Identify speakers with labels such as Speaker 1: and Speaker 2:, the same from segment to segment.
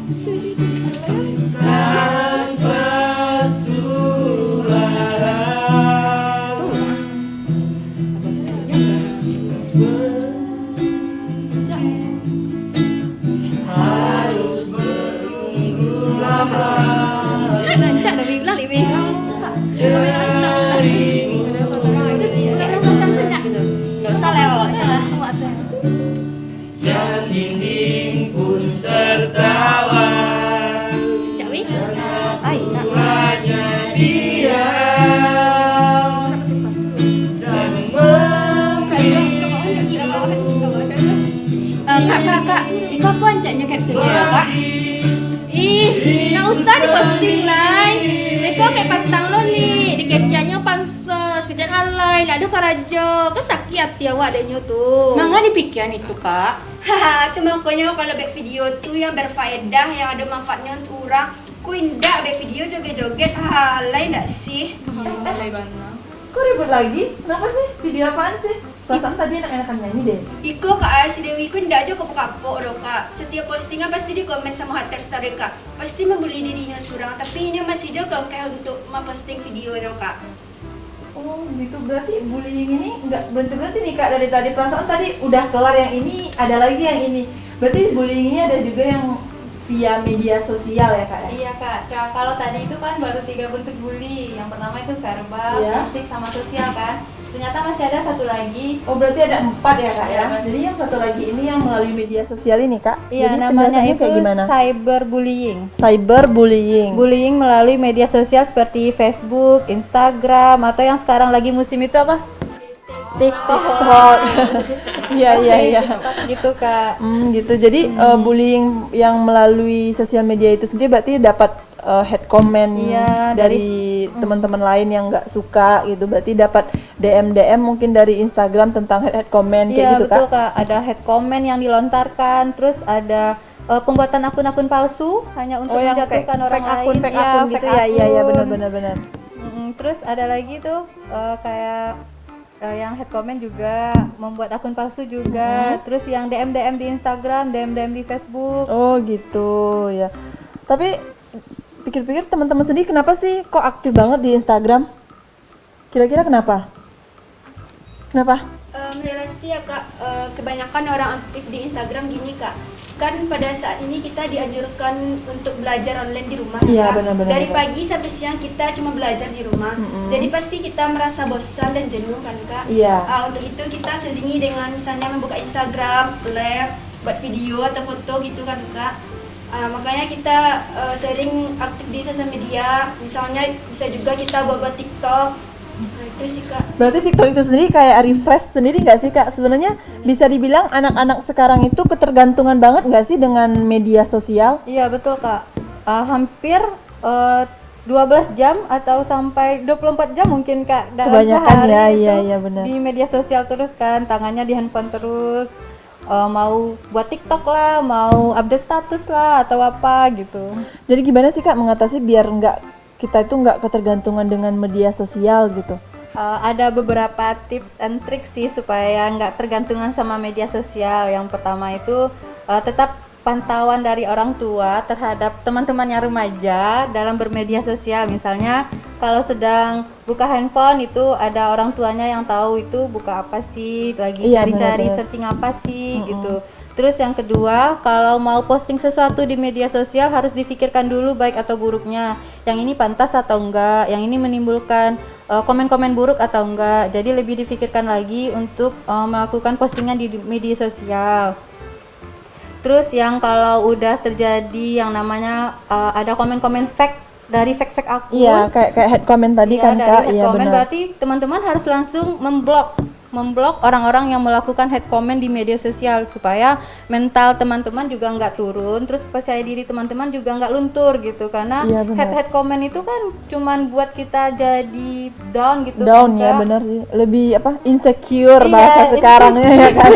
Speaker 1: Tanpa suara harus menunggu lama
Speaker 2: Lancak dah bilang lebih.
Speaker 1: darimu.
Speaker 2: Kayak macam banyak gitu. Enggak usah lah bawa salah. Bawa saya.
Speaker 1: Dan dinding pun tertawa
Speaker 2: Cak Wing. Ai, nak.
Speaker 1: hanya diam dan membisu.
Speaker 2: Kak. Iko apa ancaknya captionnya ya, Kak? Ih, nggak usah diposting lah. Iko kayak pantang lo nih, dikecanya pansos, kerjaan alay, nak ada karajo. Kan sakit hati awak adanya tuh.
Speaker 3: Mangga dipikiran itu, Kak.
Speaker 2: Haha, itu makanya kalau back video tuh yang berfaedah, yang ada manfaatnya untuk orang. Ku indah back video joget-joget, alay nggak sih?
Speaker 3: Alay banget.
Speaker 4: Kok ribut lagi? Kenapa sih? Video apaan sih? Perasaan tadi enak-enakan nyanyi deh.
Speaker 2: Iko Kak si Dewi ku ndak aja kapok-kapok loh Kak. Setiap postingan pasti di komen sama haters tadi Kak. Pasti membuli dirinya surang, tapi ini masih jauh kayak untuk memposting videonya Kak.
Speaker 4: Oh gitu, berarti bullying ini nggak berhenti-berhenti nih Kak dari tadi. Perasaan tadi udah kelar yang ini, ada lagi yang ini. Berarti bullying ini ada juga yang via media sosial ya Kak ya?
Speaker 3: Iya Kak, kalau tadi itu kan baru 3 bentuk bully. Yang pertama itu verbal,
Speaker 4: Iya.
Speaker 3: fisik, sama sosial kan. Ternyata masih ada satu lagi.
Speaker 4: Oh berarti ada 4 ya Kak ya?
Speaker 3: Iya,
Speaker 4: Jadi yang satu lagi ini yang melalui media sosial ini Kak?
Speaker 5: Iya,
Speaker 4: Jadi
Speaker 5: namanya
Speaker 4: penjelasannya
Speaker 5: itu
Speaker 4: kayak gimana?
Speaker 5: cyberbullying.
Speaker 4: Cyberbullying.
Speaker 5: Bullying melalui media sosial seperti Facebook, Instagram, atau yang sekarang lagi musim itu apa? TikTok.
Speaker 4: Iya.
Speaker 5: Gitu, Kak.
Speaker 4: Gitu. Jadi bullying yang melalui sosial media itu sendiri berarti dapat head comment
Speaker 5: Iya,
Speaker 4: dari teman-teman lain yang nggak suka gitu. Berarti dapat DM mungkin dari Instagram tentang head comment kayak
Speaker 5: Iya,
Speaker 4: gitu
Speaker 5: betul,
Speaker 4: Kak.
Speaker 5: Kak. Ada head comment yang dilontarkan, terus ada pembuatan akun-akun palsu hanya untuk
Speaker 4: yang
Speaker 5: menjatuhkan orang lain.
Speaker 4: fake
Speaker 5: Iya,
Speaker 4: akun gitu ya. Iya,
Speaker 5: akun.
Speaker 4: benar.
Speaker 5: Terus ada lagi tuh kayak yang head comment juga membuat akun palsu juga. Terus yang DM di Instagram, DM di Facebook.
Speaker 4: Oh, gitu ya. Tapi pikir-pikir teman-teman sendiri kenapa sih kok aktif banget di Instagram? Kira-kira kenapa? Kenapa?
Speaker 2: Pasti ya Kak, kebanyakan orang aktif di Instagram gini Kak. Kan pada saat ini kita dianjurkan untuk belajar online di rumah
Speaker 4: Iya,
Speaker 2: Kak.
Speaker 4: benar-benar.
Speaker 2: Dari pagi sampai siang kita cuma belajar di rumah. Jadi pasti kita merasa bosan dan jenuh kan Kak.
Speaker 4: Iya.
Speaker 2: Untuk itu kita selingi dengan misalnya membuka Instagram, live, buat video atau foto gitu kan Kak. Makanya kita sering aktif di sosial media. Misalnya bisa juga kita buat TikTok. Nah, itu sih Kak.
Speaker 4: Berarti TikTok itu sendiri kayak refresh sendiri nggak sih Kak? Sebenarnya bisa dibilang anak-anak sekarang itu ketergantungan banget nggak sih dengan media sosial?
Speaker 5: Iya, betul, Kak. Hampir 12 jam atau sampai 24 jam mungkin Kak dalam
Speaker 4: Kebanyakan
Speaker 5: sehari
Speaker 4: ya,
Speaker 5: itu
Speaker 4: iya benar.
Speaker 5: di media sosial terus kan, tangannya di handphone terus. Mau buat TikTok lah, mau update status lah atau apa gitu.
Speaker 4: Jadi gimana sih Kak mengatasi biar kita itu nggak ketergantungan dengan media sosial gitu?
Speaker 5: Ada beberapa tips and tricks sih supaya nggak tergantungan sama media sosial. Yang pertama itu tetap pantauan dari orang tua terhadap teman-teman yang remaja dalam bermedia sosial. Misalnya kalau sedang buka handphone itu ada orang tuanya yang tahu itu buka apa sih, lagi
Speaker 4: Iya,
Speaker 5: cari-cari
Speaker 4: benar-benar.
Speaker 5: searching apa sih gitu. Terus yang kedua, kalau mau posting sesuatu di media sosial harus difikirkan dulu baik atau buruknya. Yang ini pantas atau enggak, yang ini menimbulkan komen-komen buruk atau enggak. Jadi lebih difikirkan lagi untuk melakukan postingan di media sosial. Terus yang kalau udah terjadi yang namanya ada komen-komen fake dari fake akun.
Speaker 4: Iya, kayak head comment tadi
Speaker 5: Iya,
Speaker 4: kan
Speaker 5: dari
Speaker 4: Kak?
Speaker 5: head
Speaker 4: Iya
Speaker 5: comment
Speaker 4: benar.
Speaker 5: berarti teman-teman harus langsung memblok orang-orang yang melakukan head comment di media sosial supaya mental teman-teman juga nggak turun, terus percaya diri teman-teman juga nggak luntur gitu, karena
Speaker 4: Iya, benar.
Speaker 5: head comment itu kan cuman buat kita jadi down gitu.
Speaker 4: Down
Speaker 5: kan,
Speaker 4: ya
Speaker 5: Kak.
Speaker 4: benar sih. Lebih insecure
Speaker 5: Iya,
Speaker 4: bahasa sekarangnya ya kan?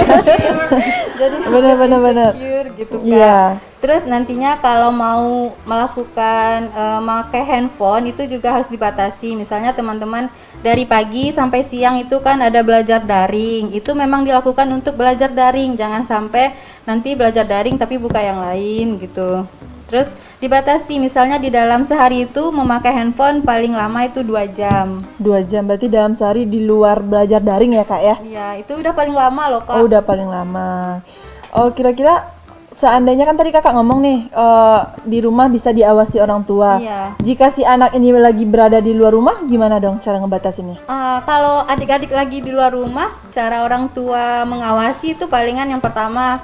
Speaker 5: Jadi
Speaker 4: Benar.
Speaker 5: insecure gitu kan.
Speaker 4: Iya.
Speaker 5: Terus nantinya kalau mau melakukan pakai handphone itu juga harus dibatasi. Misalnya teman-teman dari pagi sampai siang itu kan ada belajar daring. Itu memang dilakukan untuk belajar daring. Jangan sampai nanti belajar daring tapi buka yang lain gitu. Terus dibatasi, misalnya di dalam sehari itu memakai handphone paling lama itu 2 jam.
Speaker 4: 2 jam, berarti dalam sehari di luar belajar daring ya kak ya?
Speaker 5: Iya, itu udah paling lama loh kak.
Speaker 4: Oh udah paling lama. Oh kira-kira seandainya kan tadi kakak ngomong nih di rumah bisa diawasi orang tua.
Speaker 5: Iya.
Speaker 4: Jika si anak ini lagi berada di luar rumah, gimana dong cara ngebatasinnya?
Speaker 5: Kalau adik-adik lagi di luar rumah, cara orang tua mengawasi itu palingan yang pertama,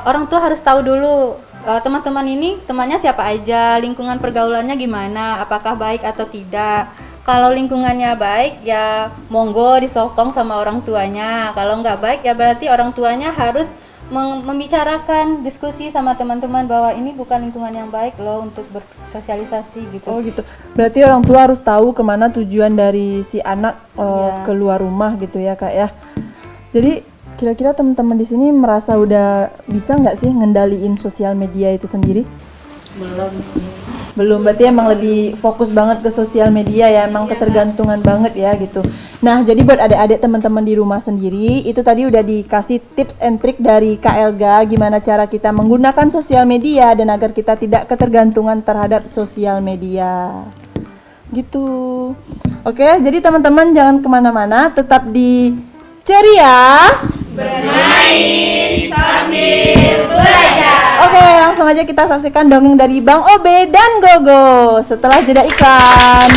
Speaker 5: orang tua harus tahu dulu teman-teman ini temannya siapa aja, lingkungan pergaulannya gimana, apakah baik atau tidak. Kalau lingkungannya baik ya monggo disokong sama orang tuanya. Kalau nggak baik ya berarti orang tuanya harus membicarakan, diskusi sama teman-teman bahwa ini bukan lingkungan yang baik loh untuk bersosialisasi gitu.
Speaker 4: Oh gitu. Berarti orang tua harus tahu kemana tujuan dari si anak keluar rumah gitu ya kak ya. Jadi kira-kira teman-teman di sini merasa udah bisa nggak sih ngendaliin sosial media itu sendiri?
Speaker 1: Belum sih.
Speaker 4: Belum, berarti emang lebih fokus banget ke sosial media ya, emang ketergantungan banget ya gitu. Nah, jadi buat adik-adik teman-teman di rumah sendiri, itu tadi udah dikasih tips and trick dari Kak Elga gimana cara kita menggunakan sosial media dan agar kita tidak ketergantungan terhadap sosial media. Gitu. Oke, jadi teman-teman jangan kemana-mana, tetap di Ceria
Speaker 1: Bermain sambil belajar.
Speaker 4: Oke, langsung aja kita saksikan dongeng dari Bang Obe dan Gogo setelah jeda iklan.